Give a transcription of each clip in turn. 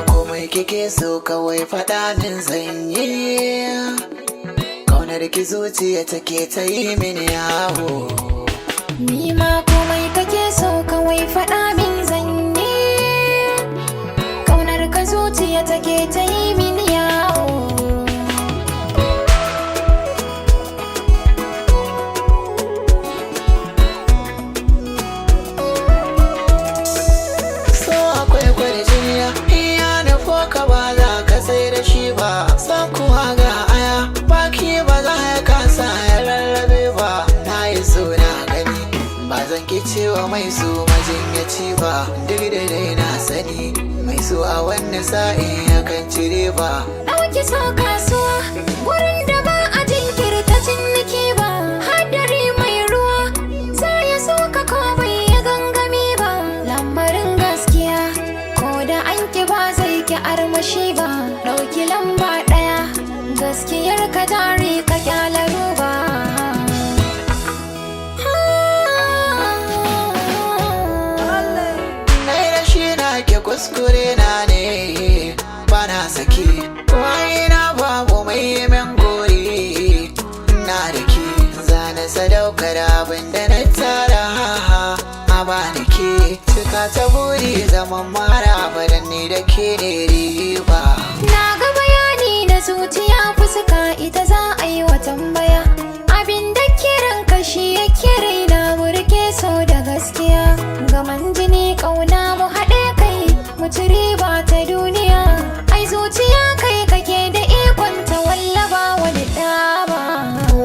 Komai kike so kawai faɗa min zanyi, kaunar ki zuciya take ta yi mini yawo. Ni ma komai kake so kawai faɗa min zanyi, kaunar ka zuciya take ta yi mini yawo. So akwai kwarjiniya, iya nufo ka ba za ka sai da shi ba. San kuwa ga aya, baki ba za ya kasa ya rarrabe ba. Na yi so na gani, ba zan ki cewa mai so majinyaci ba. Duk da dai na sani, mai so a wannan sa'in yakan cire ba. Ɗauki so kasuwa, wurin da ba a jinkirta ciniki ba. Hadari mai ruwa, za ya so ka ko bai ya gangami ba. Lambarin gaskiya, ko da an ki ba zai ki armashi ba. Ɗauki lamba ɗaya, gaskiyar ka jari ka kyala ruba. Nai da shi na ke kuskure na ne, ba na saki. Wayena babu mai min gori, na da ke zane sadaukar abin da na tara. A ba ni ke cika ta buri zaman mara badan ni da ke ne riba. Na ga bayani na zuciya fuska ita za a yi wa tambaya. Abin da kiran kashi ya kirai na burke so da gaskiya. Gaman jini ƙauna mu haɗe kai mu ci riba ta duniya. Ai zuciya kai kake da ikon ta wallaba wani ɗaba.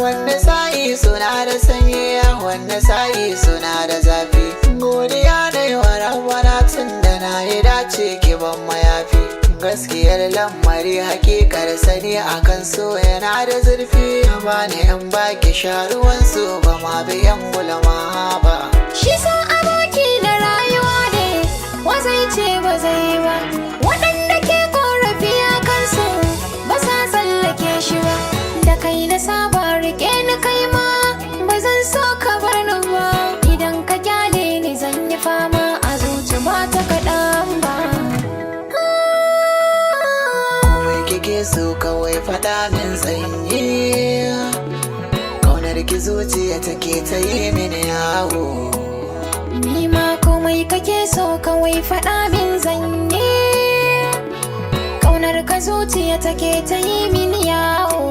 Wanda sa'i suna da sanyi, wanda sa'i suna da zafi. Godiya da yawa rabbana tun da na yi dace ki ban mayafi. Gaskiyar lamari hakikar sani akan so yana da zurfi. Bani in baki sharuwan su ba ma biyan gulama ba. Shi so aboki na rayuwa ne, wa zai ce ba zai ba. Waɗanda ke ƙorafi a kansu ba sa tsallake shi ba. Da kai na saba rike ni kai ma, ba zan so ka bar ni ba. Idan ka kyale ni zan yi fama a zuci ba ta kaɗan ba. Komai kike so kawai faɗa min sanyi, kaunar ki zuciya take ta yi mini yawo. Ni ma komai kake so kawai faɗa min zanyi, ƙaunar ka zuciya take ta yi mini yawo.